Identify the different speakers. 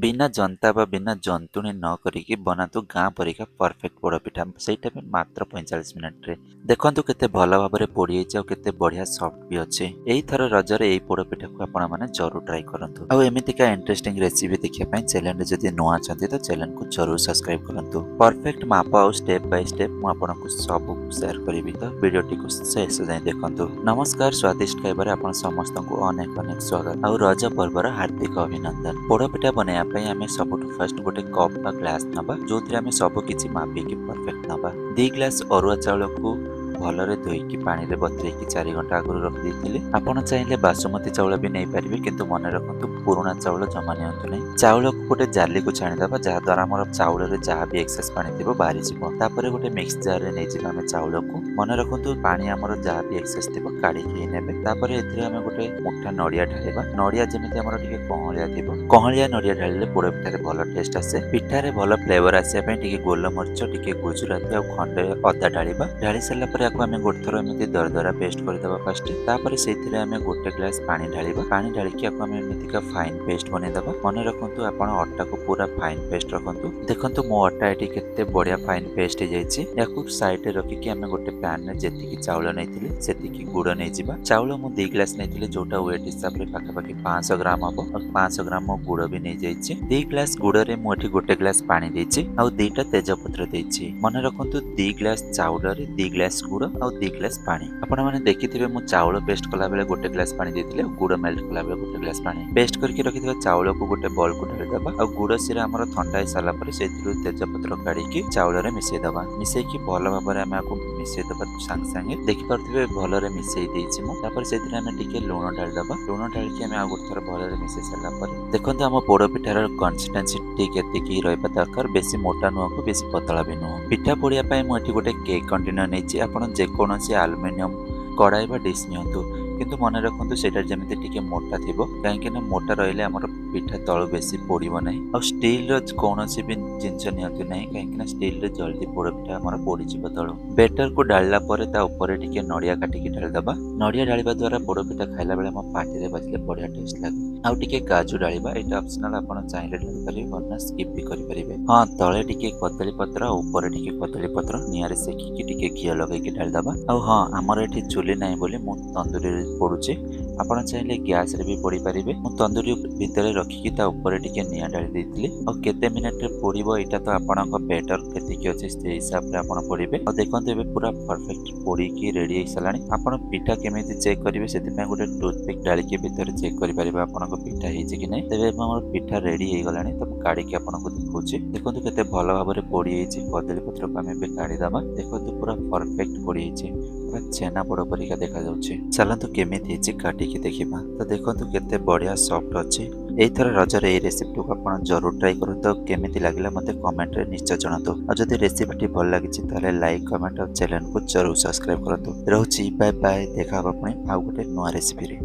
Speaker 1: बिना जनता बा बिना जंतुणी न करिकी बनातु गाँ परिका परफेक्ट पोड़पिठा ସେଇଟା ବି ମାତ୍ର 45 ମିନିଟ୍ରେ। ଦେଖନ୍ତୁ କେତେ ଭଲ ଭାବରେ ପୋଡ଼ି ହେଇଛି ଆଉ କେତେ ବଢ଼ିଆ ସଫ୍ଟ ବି ଅଛି। ଏଇଥର ରଜରେ ଏଇ ପୋଡ଼ପିଠାକୁ ଆପଣମାନେ ଜରୁର ଟ୍ରାଏ କରନ୍ତୁ। ଆଉ ଏମିତିକା ଇଣ୍ଟରେଷ୍ଟିଂ ରେସିପି ଦେଖିବା ପାଇଁ ଚ୍ୟାନେଲରେ ଯଦି ନୂଆ ଅଛନ୍ତି ତ ଚ୍ୟାନେଲକୁ ଜରୁର ସବସ୍କ୍ରାଇବ କରନ୍ତୁ। ପରଫେକ୍ଟ ମାପ ଆଉ ଷ୍ଟେପ୍ ବାଇ ଷ୍ଟେପ୍ ମୁଁ ଆପଣଙ୍କୁ ସବୁ ସେୟାର କରିବି, ତ ଭିଡ଼ିଓଟିକୁ ଶେଷ ଯାଏଁ ଦେଖନ୍ତୁ। ନମସ୍କାର, ସ୍ୱାଦିଷ୍ଟ ଖାଇବାରେ ଆପଣ ସମସ୍ତଙ୍କୁ ଅନେକ ଅନେକ ସ୍ୱାଗତ ଆଉ ରଜ ପର୍ବର ହାର୍ଦ୍ଦିକ ଅଭିନନ୍ଦନ। ପୋଡ଼ପିଠା ବନେଇବା ପାଇଁ ଆମେ ସବୁଠୁ ଫାଷ୍ଟ ଗୋଟେ କପ୍ ବା ଗ୍ଲାସ୍ ନେବା, ଯୋଉଥିରେ ଆମେ ସବୁ କିଛି ମାପିକି ପରଫେକ୍ଟ ନେବା। 2 ଗ୍ଲାସ୍ ଅରୁଆ ଚାଉଳକୁ ଭଲରେ ଧୋଇକି ପାଣିରେ ବତୁରେଇକି 4 ଘଣ୍ଟା ଆଗରୁ ରଖିଦେଇଥିଲି। ଆପଣ ଚାହିଁଲେ ବାସୁମତୀ ଚାଉଳ ବି ନେଇପାରିବେ, କିନ୍ତୁ ମନେ ରଖନ୍ତୁ ପୁରୁଣା ଚାଉଳ ଜମା ନିଅନ୍ତୁ ନାହିଁ। ଚାଉଳକୁ ଗୋଟେ ଜାଲିକୁ ଛାଣିଦେବା, ଯାହାଦ୍ୱାରା ଆମର ଚାଉଳରେ ଯାହା ବି ଏକ୍ସେସ୍ ପାଣି ଥିବ ବାହାରିଯିବ। ତାପରେ ଗୋଟେ ମିକ୍ସ ଜାରରେ ନେଇଯିବା ଆମେ ଚାଉଳକୁ। ମନେ ରଖନ୍ତୁ ପାଣି ଆମର ଯାହା ବି ଏକ୍ସେସ୍ ଥିବ କାଢ଼ିକି ନେବେ। ତାପରେ ଏଥିରେ ଆମେ ଗୋଟେ ମୁଠା ନଡ଼ିଆ ଢାଳିବା। ନଡ଼ିଆ ଯେମିତି ଆମର ଟିକେ କଅଁଳିଆ ଥିବ, କଅଁଳିଆ ନଡ଼ିଆ ଢାଳିଲେ ପୋଡ଼ପିଠାରେ ଭଲ ଟେଷ୍ଟ ଆସେ। ପିଠାରେ ଭଲ ଫ୍ଲେଭର ଆସିବା ପାଇଁ ଟିକେ ଗୋଲମରିଚ, ଟିକେ ଗୁଜୁରାତି ଆଉ ଖଣ୍ଡେ ଅଦା ଢାଳିବା। ଢାଳି ସାରିଲା ପରେ ଆକୁ ଆମେ ଗୋଟେ ଥର ଏମିତି ଦରଦରା ପେଷ୍ଟ କରିଦେବା ଫାଷ୍ଟ। ତାପରେ ସେଇଥିରେ ଆମେ ଗୋଟେ ଗ୍ଲାସ୍ ପାଣି ଢାଳିବା। ପାଣି ଢାଳିକି ଆକୁ ଆମେ ଏମିତିକା ଫାଇନ୍ ପେଷ୍ଟ ବନେଇଦେବା। ମନେ ରଖନ୍ତୁ ଆପଣ ଅଟାକୁ ପୁରା ଫାଇନ୍ ପେଷ୍ଟ ରଖନ୍ତୁ। ଦେଖନ୍ତୁ ମୋ ଅଟା ଏଠି କେତେ ବଢ଼ିଆ ଫାଇନ୍ ପେଷ୍ଟ ହେଇଯାଇଛି। ୟାକୁ ସାଇଡ଼ରେ ରଖିକି ଆମେ ଗୋଟେ ପ୍ୟାନରେ ଯେତିକି ଚାଉଳ ନେଇଥିଲି ସେତିକି ଗୁଡ଼ ନେଇଯିବା। ଚାଉଳ ମୁଁ 2 ଗ୍ଲାସ୍ ନେଇଥିଲି, ଯୋଉଟା ୱେଟ୍ ହିସାବରେ ପାଖାପାଖି 500 ଗ୍ରାମ ହବ। ଆଉ 500 ଗ୍ରାମ ମୁଁ ଗୁଡ଼ ବି ନେଇଯାଇଛି। 2 ଗ୍ଲାସ୍ ଗୁଡ଼ରେ ମୁଁ ଏଠି ଗୋଟେ ଗ୍ଲାସ୍ ପାଣି ଦେଇଛି ଆଉ 2ଟା ତେଜପତ୍ର ଦେଇଛି। ମନେ ରଖନ୍ତୁ 2 ଗ୍ଲାସ୍ ଚାଉଳରେ 2 ଗ୍ଲାସ୍ ଗୁଡ଼ ଆଉ 2 ଗ୍ଲାସ୍ ପାଣି। ଆପଣମାନେ ଦେଖିଥିବେ ମୁଁ ଚାଉଳ ପେଷ୍ଟ କଲାବେଳେ ଗୋଟେ ଗ୍ଲାସ୍ ପାଣି ଦେଇଥିଲି ଆଉ ଗୁଡ଼ ମେଲ୍ଟ କଲାବେଳେ ଗୋଟେ ଗ୍ଲାସ୍ ପାଣି। ପେଷ୍ଟ କରିକି ରଖିଥିବା ଚାଉଳକୁ ଗୋଟେ ବଲକୁ ଢାଳିଦେବା ଆଉ ଗୁଡ଼ ସିରା ଆମର ଥଣ୍ଡା ହେଇସାରିଲା ପରେ ସେଇଥିରୁ ତେଜପତ୍ର କାଢ଼ିକି ଚାଉଳରେ ମିଶାଇଦେବା। ମିଶାଇକି ଭଲ ଭାବରେ ଆମେ ଆକୁ ମିଶାଇଦେବା ସାଙ୍ଗେ ସାଙ୍ଗେ। ଦେଖିପାରୁଥିବେ ଭଲରେ ମିଶାଇ ଦେଇଛି ମୁଁ। ତାପରେ ସେଥିରେ ଆମେ ଟିକେ ଲୁଣ ଢାଳିଦେବା। ଲୁଣ ଢାଳିକି ଆମେ ଆଉ ଗୋଟେ ଥର ଭଲରେ ମିଶାଇ ସାରିଲା ପରେ ଦେଖନ୍ତୁ ଆମ ପୋଡ଼ପିଠାର କନସିଷ୍ଟେନ୍ସି ଠିକ୍ ଏତିକି ରହିବା ଦରକାର। ବେଶୀ ମୋଟା ନୁହଁ, ବେଶୀ ପତଳା ବି ନୁହଁ। ପିଠା ପୋଡ଼ିବା ପାଇଁ ମୁଁ ଏଠି ଗୋଟେ କେକ୍ କଣ୍ଟେନର ନେଇଛି। ଆପଣ ଯେକୌଣସି ଆଲୁମିନିୟମ କଡ଼ାଇ ବା ଡିସ୍ ନିଅନ୍ତୁ, କିନ୍ତୁ ମନେ ରଖନ୍ତୁ ସେଇଟା ଯେମିତି ଟିକେ ମୋଟା ଥିବ, କାହିଁକିନା ମୋଟା ରହିଲେ ଆମର ପିଠା ତଳୁ ବେଶୀ ପୋଡ଼ିବ ନାହିଁ। ଆଉ ଷ୍ଟିଲର କୌଣସି ବି ଜିନିଷ ନିଅନ୍ତୁ ନାହିଁ, କାହିଁକିନା ଷ୍ଟିଲରେ ଜଲ୍ଦି ପୋଡ଼ପିଠା ଆମର ପୋଡ଼ିଯିବ ତଳୁ। ବେଟରକୁ ଢାଳିଲା ପରେ ତା ଉପରେ ଟିକେ ନଡ଼ିଆ କାଟିକି ଢାଳିଦେବା। ନଡ଼ିଆ ଢାଳିବା ଦ୍ୱାରା ପୋଡ଼ପିଠା ଖାଇଲା ବେଳେ ଆମ ପାଟିରେ ବାଜିଲେ ବଢ଼ିଆ ଟେଷ୍ଟ ଲାଗେ। ଆଉ ଟିକେ କାଜୁ ଢାଳିବା, ଏଇଟା ଅପସନାଲ, ଆପଣ ଚାହିଁଲେ ଢାଳିପାରିବେ ବର୍ଣ୍ଣା ସ୍କିପ୍ ବି କରିପାରିବେ। ହଁ, ତଳେ ଟିକେ କଦଳୀ ପତ୍ର ଆଉ ଉପରେ ଟିକେ କଦଳୀ ପତ୍ର ନିଆଁରେ ସେକିକି ଟିକେ ଘିଅ ଲଗେଇକି ଢାଳିଦେବା। ଆଉ ହଁ, ଆମର ଏଠି ଚୁଲି ନାହିଁ ବୋଲି ମୁଁ ତନ୍ଦୁରୀରେ ପୋଡ଼ୁଛି। ଆପଣ ଚାହିଁଲେ ଗ୍ୟାସରେ ବି ପୋଡ଼ି ପାରିବେ। ମୁଁ ତନ୍ଦୁରୀ ଭିତରେ ରଖିକି ତା ଉପରେ ଟିକେ ନିଆଁ ଢାଳି ଦେଇଥିଲି। ଆଉ କେତେ ମିନିଟରେ ପୋଡ଼ିବ ଏଇଟା ତ ଆପଣଙ୍କ ବେଟର କେତିକି ଅଛି ସେଇ ହିସାବରେ ଆପଣ ପୋଡ଼ିବେ। ଆଉ ଦେଖନ୍ତୁ ଏବେ ପୁରା ପରଫେକ୍ଟ ପୋଡ଼ିକି ରେଡ଼ି ହେଇସାରିଲାଣି। ଆପଣ ପିଠା କେମିତି ଚେକ୍ କରିବେ, ସେଥିପାଇଁ ଗୋଟେ ଟୁଥପିକ୍ ଢାଳିକି ଭିତରେ ଚେକ୍ କରିପାରିବେ ଆପଣଙ୍କ ପିଠା ହେଇଛି କି ନାହିଁ। ତେବେ ଆମର ପିଠା ରେଡ଼ି ହେଇଗଲାଣି, ତ ମୁଁ କାଢ଼ିକି ଆପଣଙ୍କୁ ଦେଖାଉଛି। ଦେଖନ୍ତୁ କେତେ ଭଲ ଭାବରେ ପୋଡ଼ି ହେଇଛି। କଦଳୀ ପତ୍ରକୁ ଆମେ ଏବେ କାଢ଼ିଦେବା। ଦେଖନ୍ତୁ ପୁରା ପରଫେକ୍ଟ ପୋଡ଼ି ହେଇଛି, ପୁରା ଛେନା ପୋଡ଼ ପରିକା ଦେଖାଯାଉଛି। ଚାଲନ୍ତୁ କେମିତି ହେଇଛି କାଟିକି ଦେଖିବା। ତ ଦେଖନ୍ତୁ କେତେ ବଢ଼ିଆ ସଫ୍ଟ ଅଛି। ଏଇଥର ରଜରେ ଏଇ ରେସିପିଟିକୁ ଆପଣ ଜରୁର ଟ୍ରାଏ କରନ୍ତୁ। ଆଉ କେମିତି ଲାଗିଲା ମୋତେ କମେଣ୍ଟରେ ନିଶ୍ଚୟ ଜଣାନ୍ତୁ। ଆଉ ଯଦି ରେସିପିଟି ଭଲ ଲାଗିଛି ତାହେଲେ ଲାଇକ୍, କମେଣ୍ଟ ଆଉ ଚ୍ୟାନେଲକୁ ଜରୁର ସବସ୍କ୍ରାଇବ କରନ୍ତୁ। ରହୁଛି, ବାଏ ବାଏ। ଦେଖା ହେବା ପୁଣି ଆଉ ଗୋଟେ ନୂଆ ରେସିପିରେ।